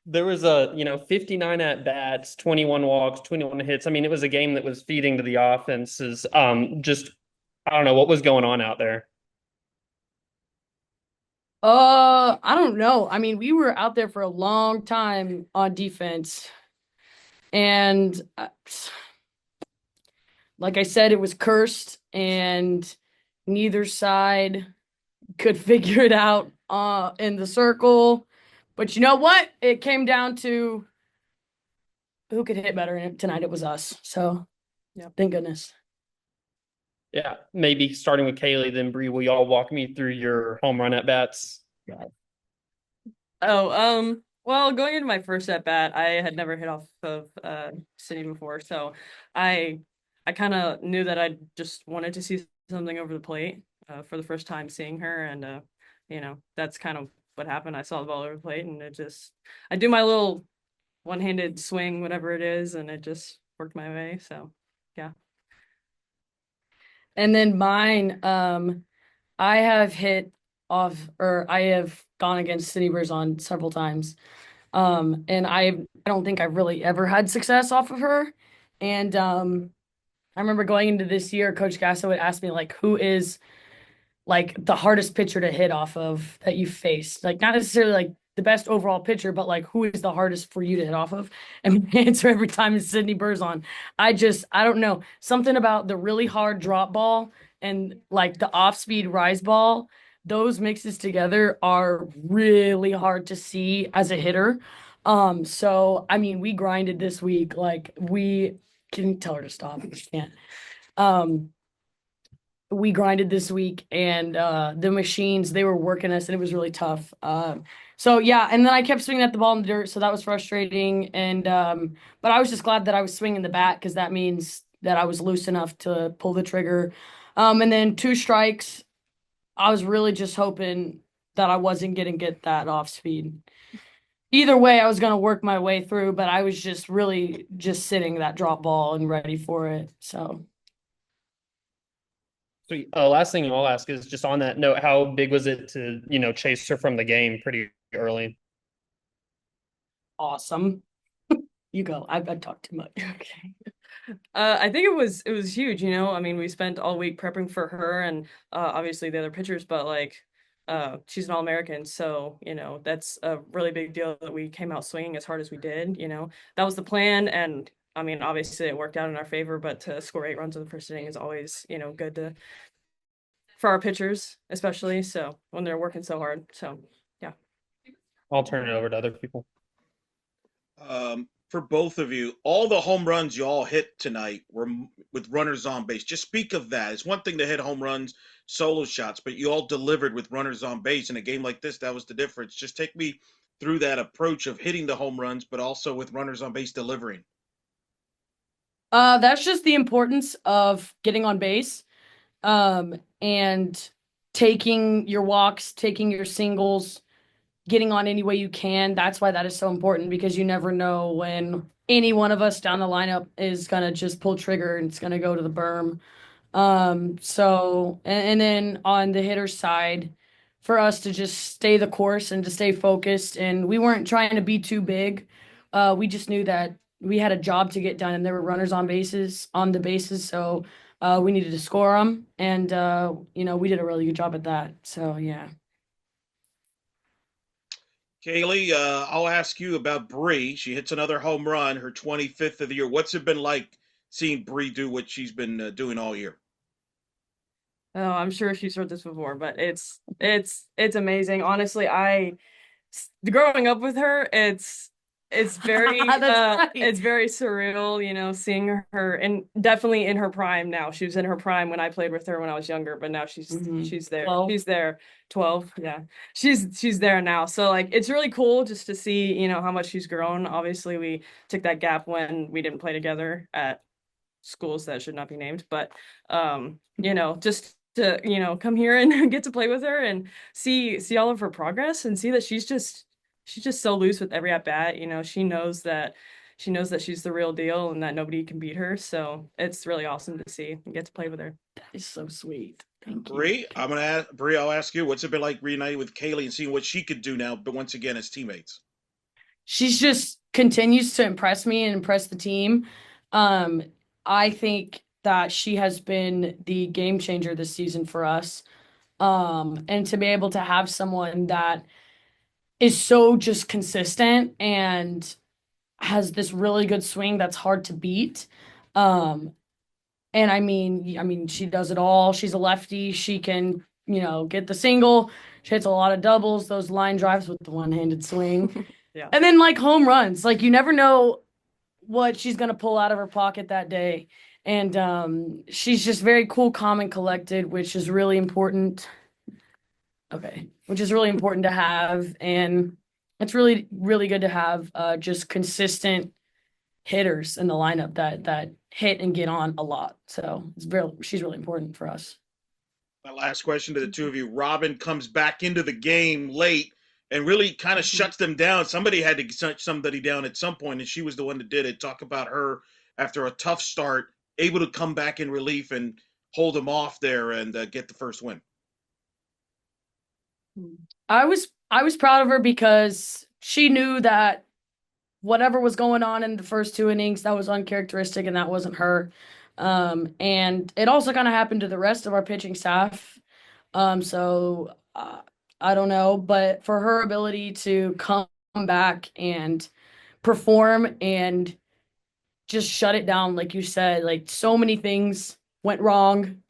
There was 59 at bats, 21 walks, 21 hits. I mean, it was a game that was feeding to the offenses. Just I don't know what was going on out there. I don't know. I mean, we were out there for a long time on defense, and like I said, it was cursed, and neither side could figure it out in the circle. But you know what? It came down to who could hit better, and tonight it was us. So, yeah, thank goodness. Yeah, maybe starting with Kailey, then Bree, will y'all walk me through your home run at bats? Oh, well, going into my first at bat, I had never hit off of City before, so I I kind of knew that I just wanted to see something over the plate for the first time seeing her, and that's kind of what happened. I saw the ball over the plate, and I do my little one-handed swing, whatever it is, and it just worked my way. So, yeah. And then mine, I have hit off, or I have gone against City on several times. And I don't think I've really ever had success off of her. And I remember going into this year, Coach Gasso would ask me like, who is like the hardest pitcher to hit off of that you faced? Like not necessarily like the best overall pitcher, but like who is the hardest for you to hit off of? And my answer every time is Sydney Burzon. I don't know. Something about the really hard drop ball and like the off speed rise ball, those mixes together are really hard to see as a hitter. So I mean we grinded this week, like we can tell her to stop. We can't. Um, we grinded this week and the machines they were working us and it was really tough. So yeah, and then I kept swinging at the ball in the dirt, so that was frustrating. And but I was just glad that I was swinging the bat because that means that I was loose enough to pull the trigger. And then two strikes, I was really just hoping that I wasn't gonna get that off speed. Either way, I was gonna work my way through, but I was just really just sitting that drop ball and ready for it. So So, last thing I'll ask is just on that note, how big was it to, chase her from the game pretty early? awesome. You go. I've talked too much. Okay. I think it was huge, you know. I mean, we spent all week prepping for her and obviously the other pitchers, but like she's an All-American, so that's a really big deal that we came out swinging as hard as we did, you know. That was the plan, and I mean, obviously it worked out in our favor, but to score 8 runs in the first inning is always, good to for our pitchers, especially so when they're working so hard. So, yeah. I'll turn it over to other people. For both of you, all the home runs you all hit tonight were with runners on base. Just speak of that. It's one thing to hit home runs, solo shots, but you all delivered with runners on base. In a game like this, that was the difference. Just take me through that approach of hitting the home runs, but also with runners on base delivering. That's just the importance of getting on base, and taking your walks, taking your singles, getting on any way you can. That's why that is so important because you never know when any one of us down the lineup is gonna just pull trigger and it's gonna go to the berm. So and then on the hitter side, for us to just stay the course and to stay focused, and we weren't trying to be too big. We just knew that we had a job to get done, and there were runners on the bases, so we needed to score them, and we did a really good job at that. So yeah. Kailey, I'll ask you about Bree. She hits another home run, her 25th of the year. What's it been like seeing Bree do what she's been doing all year? Oh, I'm sure she's heard this before, but it's amazing. Honestly, growing up with her, it's very That's right. it's very surreal, seeing her and definitely in her prime now. She was in her prime when I played with her when I was younger, but now she's Mhm. she's there. Well, She's there 12. Yeah. She's there now. So like it's really cool just to see, how much she's grown. Obviously, we took that gap when we didn't play together at schools that should not be named, but just to come here and get to play with her and see all of her progress and see that she's just so loose with every at bat. She knows that she's the real deal and that nobody can beat her, so it's really awesome to see and get to play with her. that is so sweet. Thank you. Bree, I'm gonna ask Bree. I'll ask you. What's it been like reuniting with Kailey and seeing what she could do now? But once again, as teammates. she's just continues to impress me and impress the team. Um, I think that she has been the game changer this season for us. And to be able to have someone that is so just consistent and has this really good swing that's hard to beat. Um, and I mean, she does it all. She's a lefty. She can, get the single. She hits a lot of doubles, those line drives with the one-handed swing. Yeah. And then like home runs. Like you never know what she's gonna pull out of her pocket that day. And she's just very cool, calm, and collected, which is really important. Okay. Which is really important to have. And it's really, really good to have just consistent hitters in the lineup that hit and get on a lot. So she's really important for us. My last question to the two of you. Robin comes back into the game late and really kind of shuts them down. Somebody had to shut somebody down at some point, and she was the one that did it. Talk about her after a tough start, able to come back in relief and hold them off there and get the first win. I was proud of her because she knew that whatever was going on in the first two innings, that was uncharacteristic and that wasn't her. And it also kind of happened to the rest of our pitching staff. So I don't know, but for her ability to come back and perform and just shut it down, like you said, like so many things went wrong.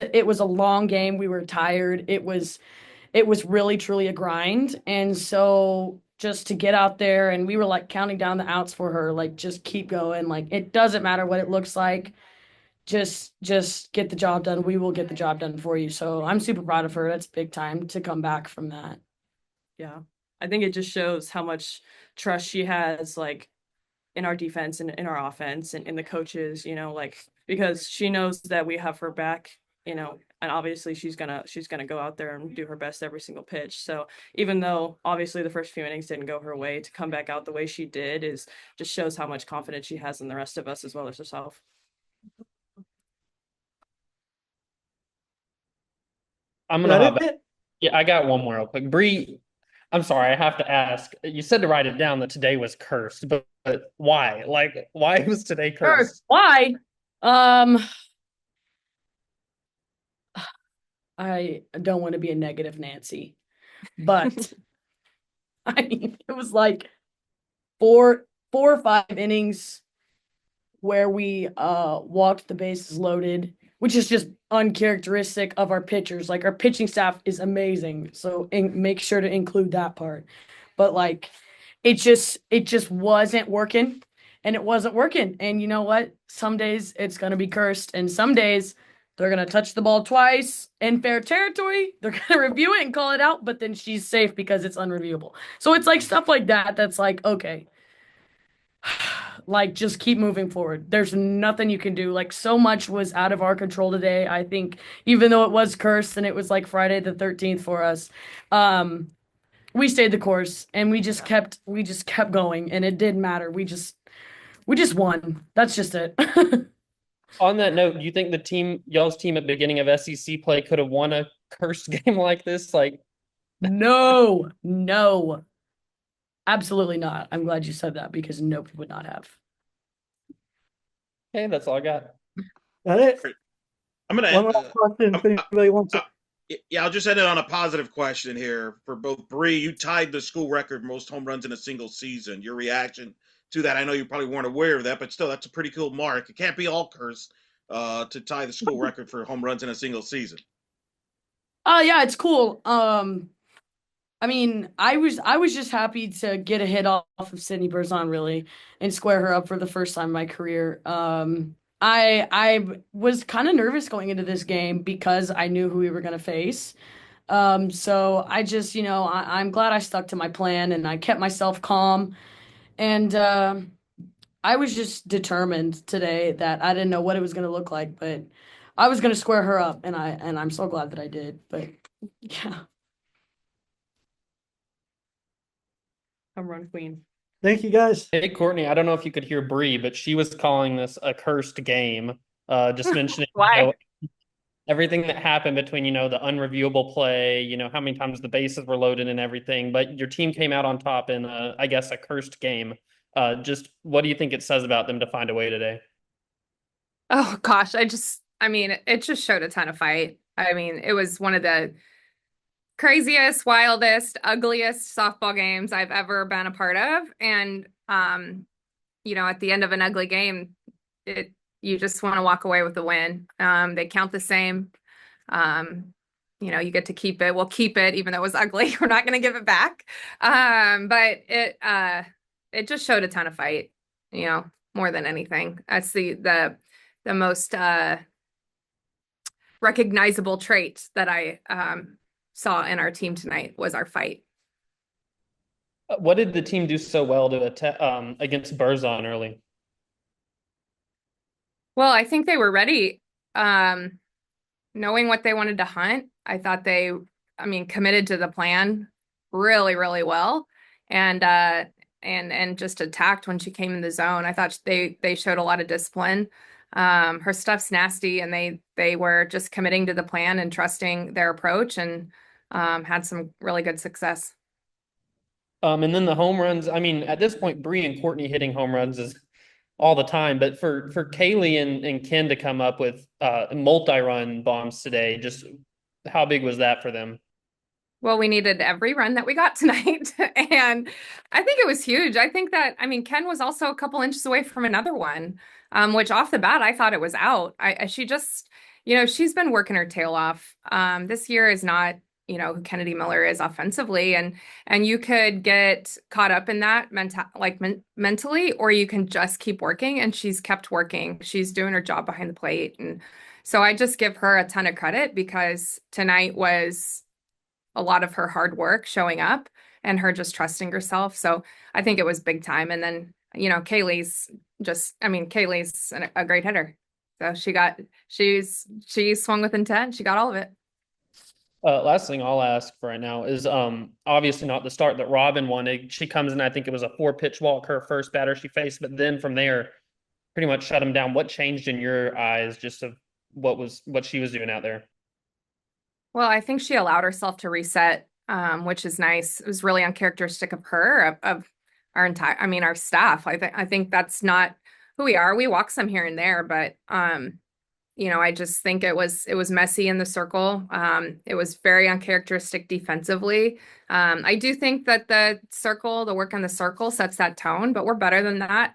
It was a long game. We were tired. It was really truly a grind. And so just to get out there and we were like counting down the outs for her, like just keep going. Like it doesn't matter what it looks like. Just get the job done. We will get the job done for you. So I'm super proud of her. That's big time to come back from that. Yeah. I think it just shows how much trust she has, like, in our defense and in our offense and in the coaches, like, because she knows that we have her back, and obviously she's gonna go out there and do her best every single pitch. So even though obviously the first few innings didn't go her way, to come back out the way she did is just shows how much confidence she has in the rest of us as well as herself. I'm Is gonna that hop back. it? Yeah, I got one more real quick. Bree, I'm sorry, I have to ask. You said to write it down that today was cursed, but why? Like, why was today Sure. cursed? Why? I don't want to be a negative Nancy, but I mean, it was like four or five innings where we walked the bases loaded, which is just uncharacteristic of our pitchers. Like our pitching staff is amazing, so make sure to include that part. But like it just wasn't working, and it wasn't working. And you know what? Some days it's gonna be cursed, and some days they're gonna touch the ball twice in fair territory. They're gonna review it and call it out, but then she's safe because it's unreviewable. So it's like stuff like that that's like, okay, like just keep moving forward. There's nothing you can do. Like so much was out of our control today. I think even though it was cursed and it was like Friday the 13th for us, we stayed the course and we just kept going, and it didn't matter. We just won. That's just it. On that note, do you think y'all's team at beginning of SEC play could have won a cursed game like this? Like, No, no, absolutely not. I'm glad you said that because nope, would not have. okay, that's all I got. That it? I'm gonna One last question if anybody wants to. Yeah, I'll just end it on a positive question here for both. Bree, you tied the school record most home runs in a single season. Your reaction to that? I know you probably weren't aware of that, but still, that's a pretty cool mark. It can't be all cursed to tie the school record for home runs in a single season. Oh yeah, it's cool. I mean, I was just happy to get a hit off of Sydney Berzon really and square her up for the first time in my career. I was kind of nervous going into this game because I knew who we were going to face. So I just, I'm glad I stuck to my plan and I kept myself calm. And I was just determined today that I didn't know what it was going to look like, but I was going to square her up, and I'm so glad that I did. But yeah. Home run queen. Thank you guys. Hey, Courtney, I don't know if you could hear Bree, but she was calling this a cursed game. Just mentioning, Why? everything that happened between, the unreviewable play, how many times the bases were loaded and everything, but your team came out on top in, I guess, a cursed game. Just what do you think it says about them to find a way today? Oh gosh, I mean, it just showed a ton of fight. I mean, it was one of the craziest, wildest, ugliest softball games I've ever been a part of. And at the end of an ugly game, you just want to walk away with the win. They count the same. You get to keep it. We'll keep it, even though it was ugly. We're not going to give it back. But it just showed a ton of fight, more than anything. That's the most recognizable trait that I saw in our team tonight was our fight. What did the team do so well to against Burzon early? Well, I think they were ready, knowing what they wanted to hunt. I thought committed to the plan really, really well, and just attacked when she came in the zone. I thought they showed a lot of discipline. Her stuff's nasty, and they were just committing to the plan and trusting their approach, and had some really good success. And then the home runs. I mean, at this point, Bree and Courtney hitting home runs is all the time. But for Kailey and Ken to come up with multi-run bombs today, just how big was that for them? Well, we needed every run that we got tonight, and I think it was huge. I think that, Ken was also a couple inches away from another one, which off the bat, I thought it was out. She just, she's been working her tail off. This year is not, who Kennedy Miller is offensively, and you could get caught up in that mentally, or you can just keep working, and she's kept working. She's doing her job behind the plate, and so I just give her a ton of credit because tonight was a lot of her hard work showing up and her just trusting herself. So I think it was big time. And then, Kailey's a great hitter. So she swung with intent. She got all of it. Last thing I'll ask for right now is obviously not the start that Robin wanted. She comes in, I think it was a 4-pitch walk, her first batter she faced, but then from there pretty much shut him down. What changed in your eyes just of what she was doing out there? Well, I think she allowed herself to reset, which is nice. It was really uncharacteristic of her, of our our staff. I think that's not who we are. We walk some here and there, but I just think it was messy in the circle. It was very uncharacteristic defensively. I do think that the work on the circle sets that tone, but we're better than that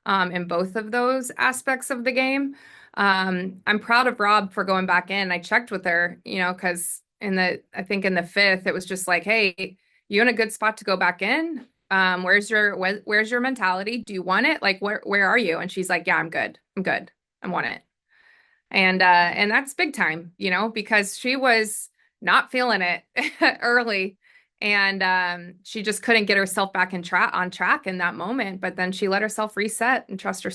in both of those aspects of the game. I'm proud of Rob for going back in. I checked with her, because I think in the 5th, it was just like, hey, you in a good spot to go back in? Where's your mentality? Do you want it? Like, where are you? And she's like, yeah, I'm good. I want it. And that's big time, because she was not feeling it early, and she just couldn't get herself back on track in that moment. But then she let herself reset and trust her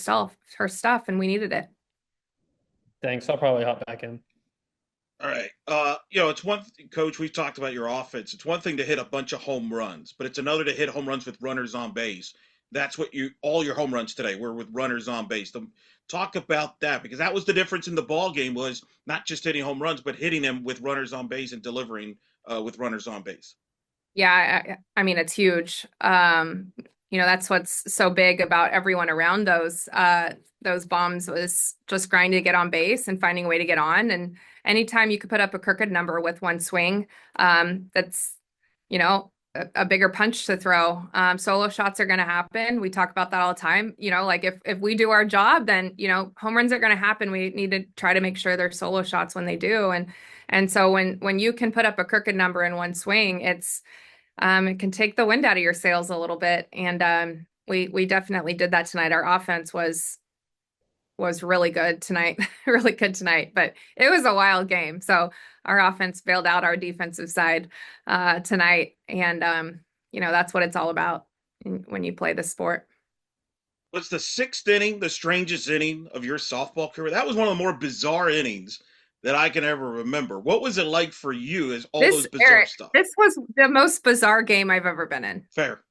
stuff, and we needed it. Thanks. I'll probably hop back in. All right. It's one thing, Coach, we've talked about your offense. It's one thing to hit a bunch of home runs, but it's another to hit home runs with runners on base. That's what all your home runs today were with runners on base. Talk about that, because that was the difference in the ball game, was not just hitting home runs, but hitting them with runners on base and delivering with runners on base. Yeah, it's huge. That's what's so big about everyone around those bombs was just grinding to get on base and finding a way to get on. And anytime you could put up a crooked number with one swing, that's, a bigger punch to throw. Solo shots are going to happen. We talk about that all the time. Like if we do our job, then, home runs are going to happen. We need to try to make sure they're solo shots when they do. And so when you can put up a crooked number in one swing, it can take the wind out of your sails a little bit. And we definitely did that tonight. Our offense was really good tonight, really good tonight, but it was a wild game. So our offense bailed out our defensive side tonight. And, that's what it's all about when you play the sport. Was the 6th inning the strangest inning of your softball career? That was one of the more bizarre innings that I can ever remember. What was it like for you as those bizarre stuff? This was the most bizarre game I've ever been in. Fair.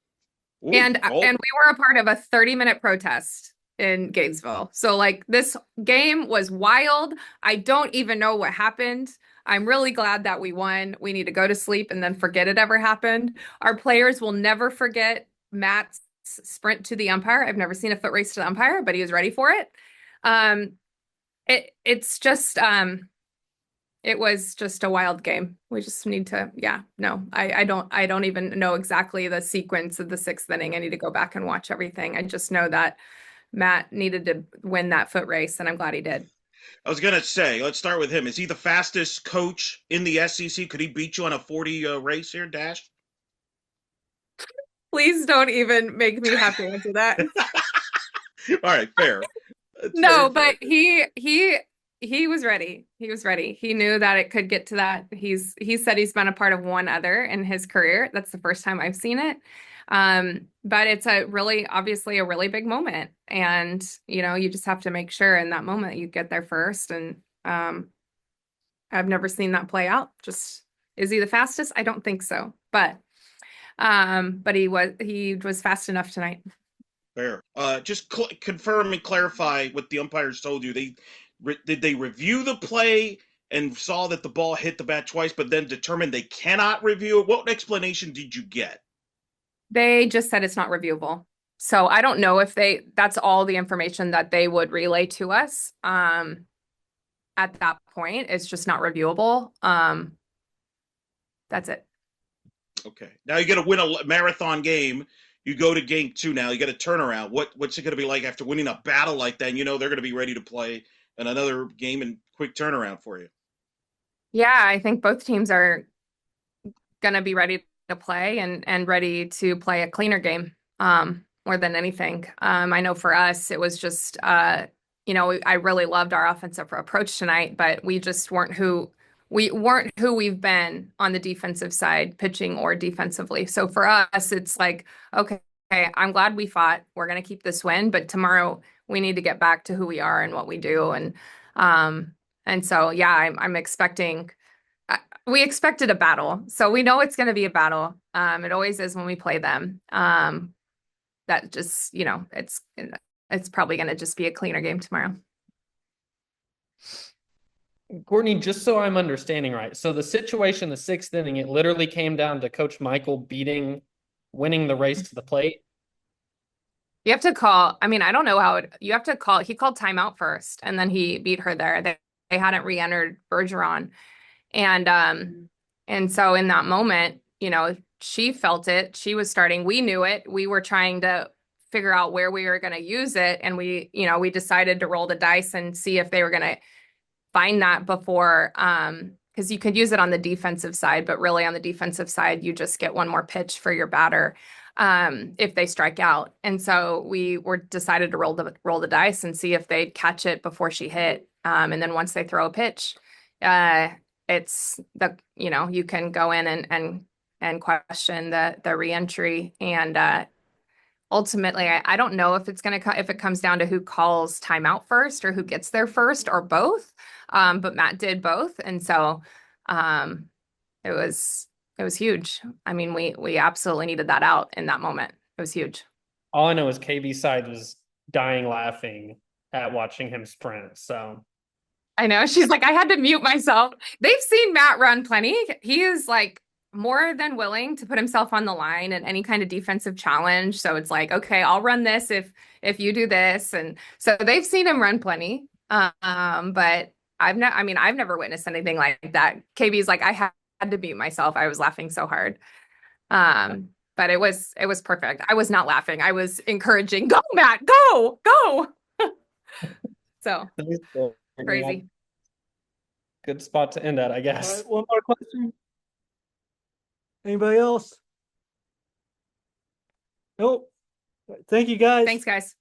Ooh, and we were a part of a 30-minute protest in Gainesville. So like this game was wild. I don't even know what happened. I'm really glad that we won. We need to go to sleep and then forget it ever happened. Our players will never forget Matt's sprint to the umpire. I've never seen a foot race to the umpire, but he was ready for it. It's just it was just a wild game. We just need to, I don't even know exactly the sequence of the sixth inning. I need to go back and watch everything. I just know that Matt needed to win that foot race, and I'm glad he did. I was going to say, let's start with him. Is he the fastest coach in the SEC? Could he beat you on a 40 race here, Dash? Please don't even make me have to answer that. All right, fair. No, but he was ready. He was ready. He knew that it could get to that. He said he's been a part of one other in his career. That's the first time I've seen it. But it's obviously a really big moment. And, you just have to make sure in that moment you get there first. And I've never seen that play out. Just, is he the fastest? I don't think so. But he was fast enough tonight. Fair. Just confirm and clarify what the umpires told you. Did they review the play and saw that the ball hit the bat twice, but then determined they cannot review it? What explanation did you get? They just said it's not reviewable. So I don't know if that's all the information that they would relay to us. At that point, it's just not reviewable. That's it. Okay. Now you got to win a marathon game. You go to game 2 now. You got a turnaround. What's it going to be like after winning a battle like that? They're going to be ready to play in another game and quick turnaround for you. Yeah, I think both teams are going to be ready to play and ready to play a cleaner game more than anything. I know for us, it was just, I really loved our offensive approach tonight, but we just weren't who we've been on the defensive side, pitching or defensively. So for us, it's like, okay, I'm glad we fought. We're going to keep this win, but tomorrow we need to get back to who we are and what we do. And so, yeah, I'm expecting, we expected a battle. So we know it's going to be a battle. It always is when we play them. That just, it's probably going to just be a cleaner game tomorrow. Courtney, just so I'm understanding right. So the situation, the sixth inning, it literally came down to Coach Michael winning the race to the plate. You have to call, I don't know you have to call, he called timeout first and then he beat her there. They hadn't re-entered Bergeron. And so in that moment, she felt it, she was starting, we knew it. We were trying to figure out where we were going to use it. And we decided to roll the dice and see if they were going to find that before, because you could use it on the defensive side, but really on the defensive side, you just get one more pitch for your batter if they strike out. And so we decided to roll the dice and see if they'd catch it before she hit. And then once they throw a pitch, it's you can go in and question the reentry. And ultimately, I don't know if if it comes down to who calls timeout first or who gets there first or both. But Matt did both. And so it was huge. We absolutely needed that out in that moment. It was huge. All I know is KB's side was dying laughing at watching him sprint. So I know. She's like, I had to mute myself. They've seen Matt run plenty. He is like more than willing to put himself on the line in any kind of defensive challenge. So it's like, okay, I'll run this if you do this. And so they've seen him run plenty. But I've never witnessed anything like that. KB's like, I had to mute myself. I was laughing so hard. But it was perfect. I was not laughing. I was encouraging, go Matt, go. So crazy. Good spot to end at, I guess. All right, one more question. Anybody else? Nope. Thank you, guys. Thanks, guys.